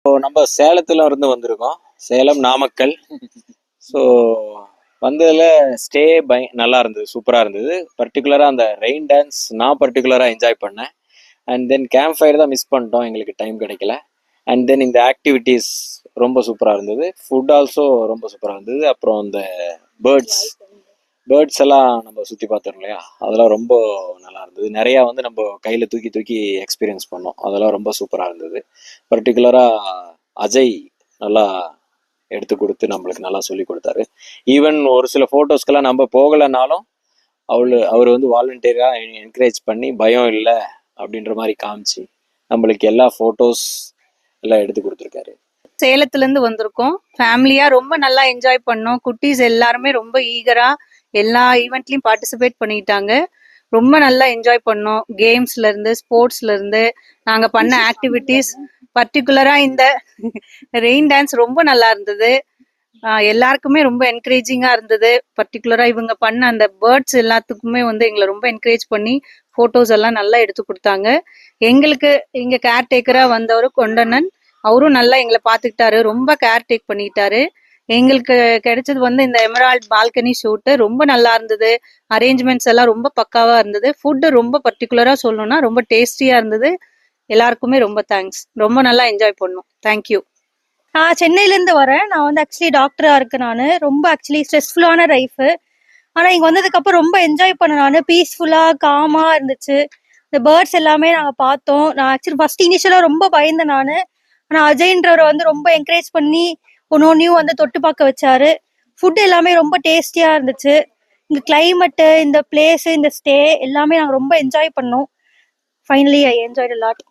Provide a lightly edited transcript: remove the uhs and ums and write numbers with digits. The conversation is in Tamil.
இப்போ நம்ம சேலத்துல இருந்து வந்திருக்கோம். சேலம், நாமக்கல். ஸோ வந்ததுல ஸ்டே நல்லா இருந்தது, சூப்பரா இருந்தது. பர்ட்டிகுலரா அந்த ரெயின் டான்ஸ் நான் பர்ட்டிகுலரா என்ஜாய் பண்ணேன். அண்ட் தென் கேம்ப் ஃபயர் தான் மிஸ் பண்ணிட்டோம், எங்களுக்கு டைம் கிடைக்கல. அண்ட் தென் இந்த ஆக்டிவிட்டீஸ் ரொம்ப சூப்பராக இருந்தது. ஃபுட் ஆல்சோ ரொம்ப சூப்பராக இருந்தது. அப்புறம் இந்த பேர்ட்ஸ் பேர்ட்ஸ் எல்லாம் நம்ம சுற்றி பார்த்தோம் இல்லையா, அதெல்லாம் ரொம்ப நல்லா இருந்தது. நிறையா வந்து நம்ம கையில் தூக்கி தூக்கி எக்ஸ்பீரியன்ஸ் பண்ணோம், அதெல்லாம் ரொம்ப சூப்பராக இருந்தது. பர்டிகுலராக அஜய் நல்லா எடுத்து கொடுத்து நம்மளுக்கு நல்லா சொல்லி கொடுத்தாரு. ஈவன் ஒரு சில ஃபோட்டோஸ்க்கெல்லாம் நம்ம போகலைனாலும் அவர் வந்து வாலண்டியராக என்கரேஜ் பண்ணி பயம் இல்லை அப்படின்ற மாதிரி காமிச்சு நம்மளுக்கு எல்லா ஃபோட்டோஸ் எல்லாம் எடுத்து கொடுத்துருக்காரு. சேலத்துல இருந்து வந்திருக்கோம். ஃபேமிலியா ரொம்ப நல்லா என்ஜாய் பண்ணோம். குட்டீஸ் எல்லாருமே ரொம்ப ஈகரா எல்லா ஈவெண்ட்லயும் பார்ட்டிசிபேட் பண்ணிட்டாங்க. ரொம்ப நல்லா என்ஜாய் பண்ணோம். கேம்ஸ்ல இருந்து ஸ்போர்ட்ஸ்ல இருந்து நாங்க பண்ண ஆக்டிவிட்டிஸ், பர்டிகுலரா இந்த ரெயின் டான்ஸ் ரொம்ப நல்லா இருந்தது. எல்லாருக்குமே ரொம்ப என்கரேஜிங்கா இருந்தது. பர்டிகுலரா இவங்க பண்ண அந்த பேர்ட்ஸ் எல்லாத்துக்குமே வந்து எங்களை ரொம்ப என்கரேஜ் பண்ணி போட்டோஸ் எல்லாம் நல்லா எடுத்து கொடுத்தாங்க. எங்களுக்கு இங்க கேர் டேக்கரா வந்தவர் கொண்டனன், அவரும் நல்லா எங்களை பார்த்துக்கிட்டாரு, ரொம்ப கேர் டேக் பண்ணிட்டாரு. எங்களுக்கு கிடைச்சது வந்து இந்த எமரால்ட் பால்கனி ஷூட்டு ரொம்ப நல்லா இருந்தது. அரேஞ்ச்மெண்ட்ஸ் எல்லாம் ரொம்ப பக்காவா இருந்தது. ஃபுட்டு ரொம்ப பர்டிகுலரா சொல்லணும்னா ரொம்ப டேஸ்டியா இருந்தது. எல்லாருக்குமே ரொம்ப தேங்க்ஸ். ரொம்ப நல்லா என்ஜாய் பண்ணோம். தேங்க்யூ. நான் சென்னையிலேருந்து வரேன். நான் வந்து ஆக்சுவலி டாக்டராக இருக்கேன். நான் ரொம்ப ஆக்சுவலி ஸ்ட்ரெஸ்ஃபுல்லான லைஃபு. ஆனால் இங்கே வந்ததுக்கப்புறம் ரொம்ப என்ஜாய் பண்ணேன். நான் பீஸ்ஃபுல்லாக காமாக இருந்துச்சு. இந்த பேர்ட்ஸ் எல்லாமே நாங்கள் பார்த்தோம். நான் ஆக்சுவலி ஃபர்ஸ்ட் இனிஷியலாக ரொம்ப பயந்தேன் நான். ஆனால் அஜய்ன்றவர் வந்து ரொம்ப என்கரேஜ் பண்ணி ஒன்னொன்னையும் வந்து தொட்டு பார்க்க வச்சாரு. ஃபுட் எல்லாமே ரொம்ப டேஸ்டியாக இருந்துச்சு. இந்த கிளைமேட்டு, இந்த பிளேஸு, இந்த ஸ்டே எல்லாமே நாங்கள் ரொம்ப என்ஜாய் பண்ணோம். Finally I enjoyed a lot.